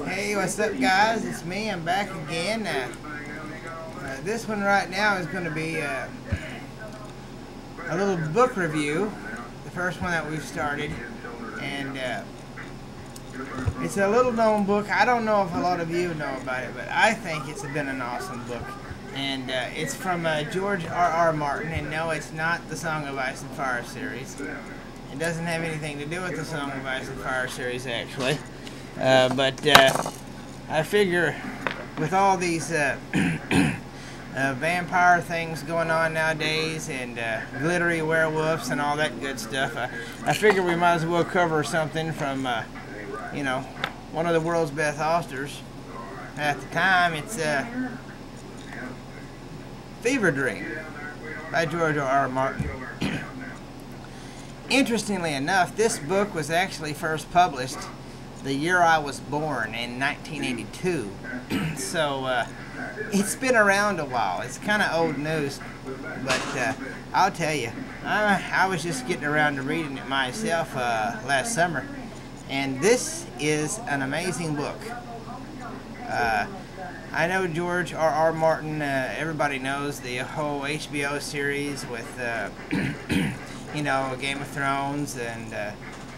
Hey, what's up, guys? It's me. I'm back again. This one right now is going to be a little book review, the first one that we've started, and it's a little known book. I don't know if a lot of you know about it, but I think it's been an awesome book. And it's from George R.R. Martin, and no, it's not the Song of Ice and Fire series. It doesn't have anything to do with the Song of Ice and Fire series, actually. But I figure with all these vampire things going on nowadays, and glittery werewolves and all that good stuff, I figure we might as well cover something from, you know, one of the world's best authors at the time. It's Fevre by George R.R. Martin. Interestingly enough, this book was actually first published the year I was born, in 1982. So it's been around a while. It's kind of old news, but I'll tell you, I was just getting around to reading it myself last summer, and this is an amazing book. I know George R.R. Martin, everybody knows the whole HBO series with, you know, Game of Thrones, and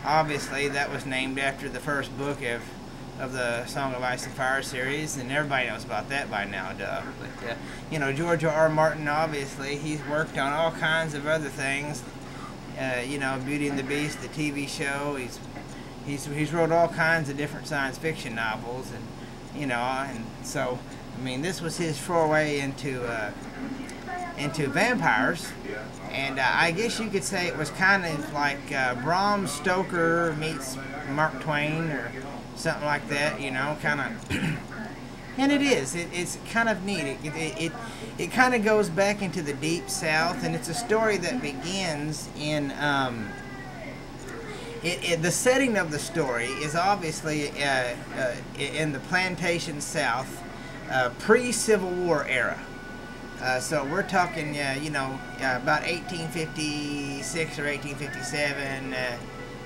obviously that was named after the first book of the Song of Ice and Fire series, and everybody knows about that by now, duh. But, you know, George R.R. Martin, obviously, he's worked on all kinds of other things, you know, Beauty and the Beast, the TV show. He's wrote all kinds of different science fiction novels, and you know, and so, I mean, this was his foray into vampires, and I guess you could say it was kind of like Bram Stoker meets Mark Twain, or something like that, you know, kind of. And it is. It's kind of neat. It kind of goes back into the Deep South, and it's a story that begins in. The setting of the story is obviously in the plantation South, pre-Civil War era. So we're talking, you know, about 1856 or 1857,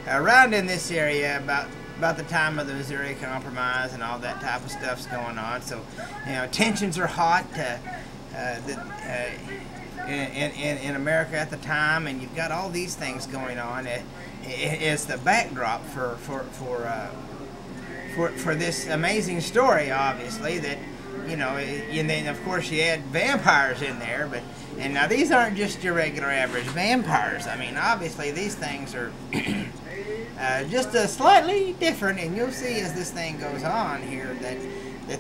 around in this area, about the time of the Missouri Compromise and all that type of stuff's going on. So, you know, tensions are hot in America at the time, and you've got all these things going on. It's the backdrop for this amazing story, obviously, that, you know, and then of course you add vampires in there, and now these aren't just your regular average vampires. I mean, obviously these things are just slightly different, and you'll see as this thing goes on here that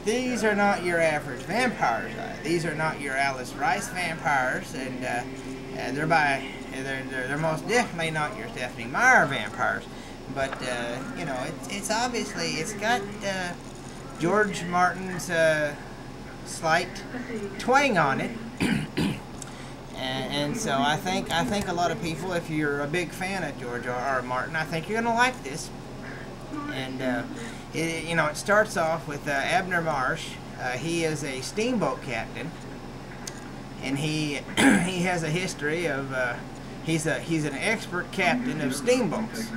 these are not your average vampires. These are not your Alice Rice vampires, and they're most definitely not your Stephanie Meyer vampires. But you know, it's obviously, it's got George Martin's slight twang on it, and so I think a lot of people, if you're a big fan of George R.R. Martin, I think you're gonna like this. And you know, it starts off with Abner Marsh. He is a steamboat captain, and he has a history of he's an expert captain of steamboats.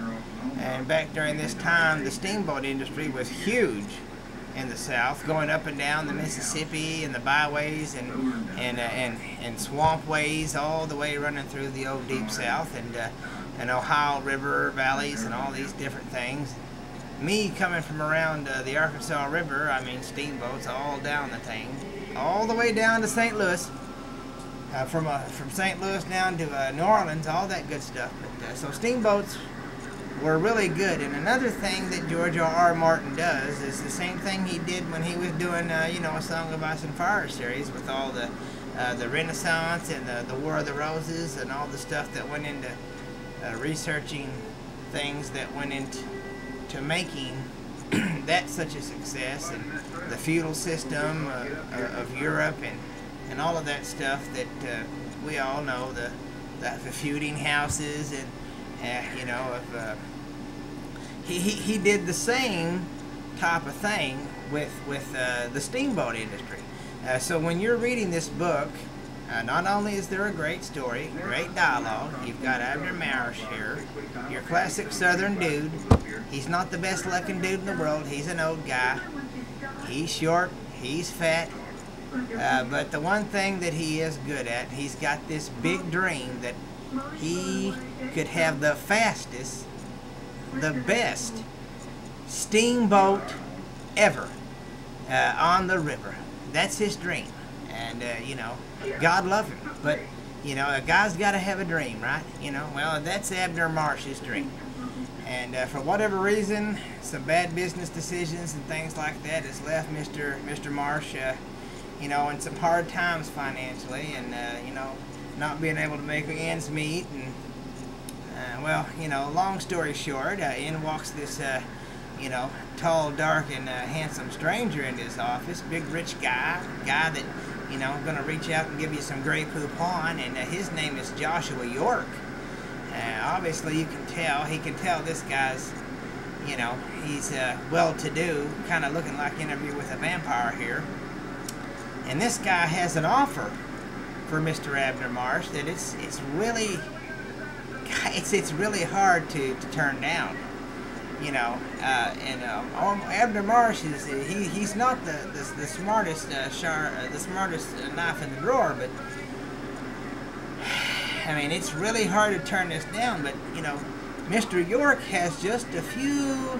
And back during this time, the steamboat industry was huge in the South, going up and down the Mississippi and the byways and swamp ways, all the way running through the old Deep South, and Ohio River valleys and all these different things. Me coming from around the Arkansas River, I mean, steamboats all down the thing, all the way down to St. Louis, from St. Louis down to New Orleans, all that good stuff. But so steamboats were really good. And another thing that George R.R. Martin does is the same thing he did when he was doing, you know, a Song of Ice and Fire series, with all the Renaissance and the War of the Roses and all the stuff that went into researching things that went into making that such a success, and the feudal system of Europe, and all of that stuff that we all know, the feuding houses, and you know, he did the same type of thing with the steamboat industry. So when you're reading this book, Not only is there a great story, great dialogue, you've got Abner Marsh here, your classic Southern dude. He's not the best looking dude in the world. He's an old guy. He's short. He's fat. But the one thing that he is good at, he's got this big dream that he could have the fastest, the best steamboat ever on the river. That's his dream. And, you know, God love him. But, you know, a guy's got to have a dream, right? You know, well, that's Abner Marsh's dream. And for whatever reason, some bad business decisions and things like that has left Mr. Marsh, you know, in some hard times financially, and, you know, not being able to make ends meet. And, well, you know, long story short, in walks this, you know, tall, dark, and handsome stranger into his office, big rich guy that, you know, going to reach out and give you some Grey Poupon, and his name is Joshua York. Obviously, he can tell this guy's, you know, he's well-to-do, kind of looking like Interview with a Vampire here. And this guy has an offer for Mr. Abner Marsh that it's really hard to turn down. You know, Abner Marsh he's not the smartest knife in the drawer, but I mean, it's really hard to turn this down. But you know, Mr. York has just a few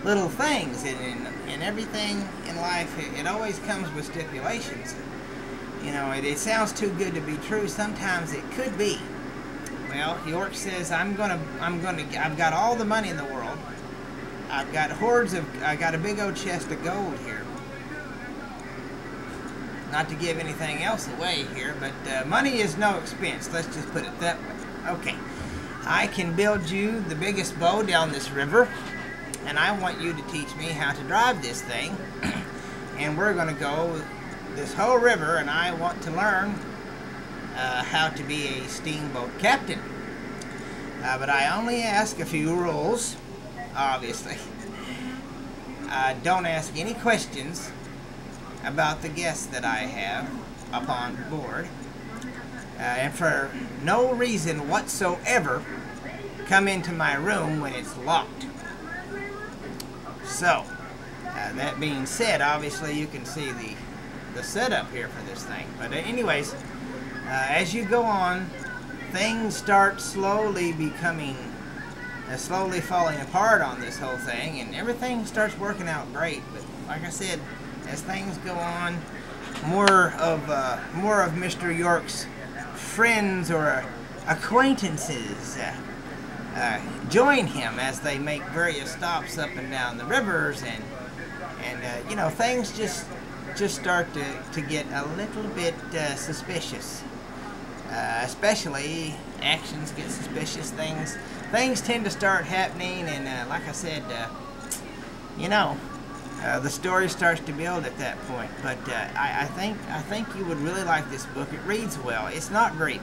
little things, and everything in life, it always comes with stipulations. You know, it sounds too good to be true. Sometimes it could be. Well, York says, I've got all the money in the world. I got a big old chest of gold here. Not to give anything else away here, but money is no expense. Let's just put it that way. Okay, I can build you the biggest boat down this river, and I want you to teach me how to drive this thing. And we're going to go this whole river, and I want to learn how to be a steamboat captain. But I only ask a few rules, obviously. Don't ask any questions about the guests that I have upon board. And for no reason whatsoever, come into my room when it's locked. So, that being said, obviously you can see the setup here for this thing. But anyways, as you go on, things start slowly falling apart on this whole thing, and everything starts working out great. But like I said, as things go on, more of Mr. York's friends or acquaintances join him as they make various stops up and down the rivers, and you know, things just start to get a little bit suspicious. Especially actions get suspicious. Things tend to start happening, and like I said, you know, the story starts to build at that point. But I think you would really like this book. It reads well. It's not very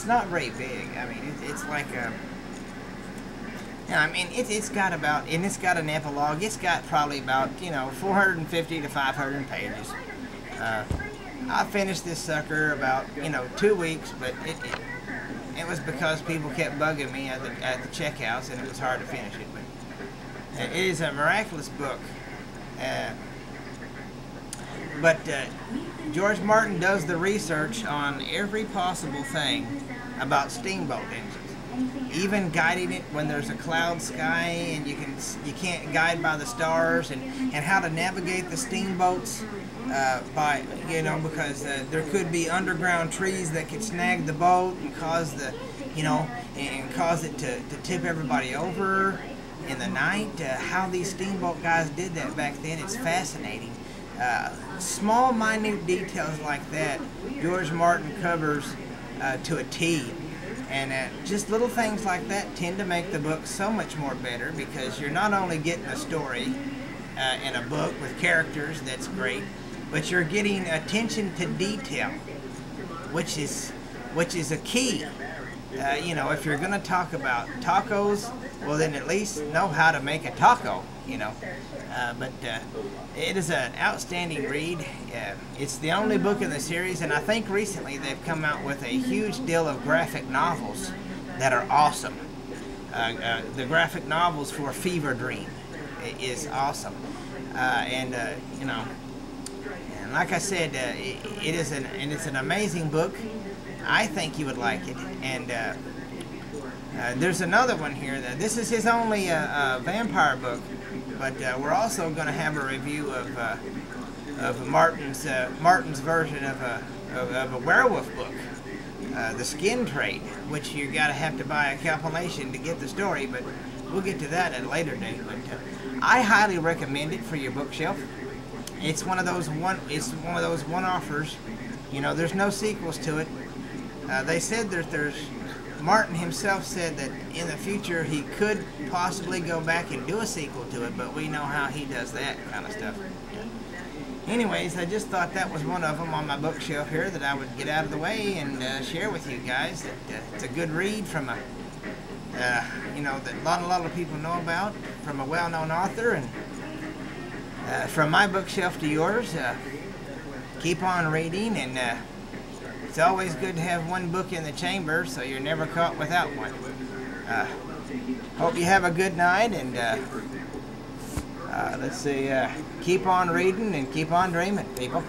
not very big. I mean, it's like a. I mean, it's got about, and it's got an epilogue. It's got probably about, you know, 450 to 500 pages. I finished this sucker about, you know, 2 weeks, but it was because people kept bugging me at the checkouts, and it was hard to finish it. But it is a miraculous book. But George Martin does the research on every possible thing about steamboat engines, even guiding it when there's a cloud sky and you can't guide by the stars, and how to navigate the steamboats by, you know, because there could be underground trees that could snag the boat and cause cause it to tip everybody over in the night. How these steamboat guys did that back then, it's fascinating. Small, minute details like that, George Martin covers to a T. And just little things like that tend to make the book so much more better, because you're not only getting a story in a book with characters that's great, but you're getting attention to detail, which is a key you know, if you're going to talk about tacos, well, then at least know how to make a taco, you know. But it is an outstanding read. It's the only book in the series, and I think recently they've come out with a huge deal of graphic novels that are awesome. The graphic novels for Fever Dream is awesome. You know, and like I said, it's an amazing book. I think you would like it. And there's another one here. This is his only vampire book, but we're also going to have a review of Martin's version of a werewolf book, The Skin Trade, which you gotta have to buy a compilation to get the story. But we'll get to that at a later date. But I highly recommend it for your bookshelf. It's one of those one-offers. You know, there's no sequels to it. They said there's Martin himself said that in the future he could possibly go back and do a sequel to it, but we know how he does that kind of stuff. Anyways, I just thought that was one of them on my bookshelf here that I would get out of the way and share with you guys. That it's a good read from a you know, that a lot of people know about, from a well-known author. And from my bookshelf to yours, keep on reading, and it's always good to have one book in the chamber so you're never caught without one. Hope you have a good night, and let's see, keep on reading and keep on dreaming, people.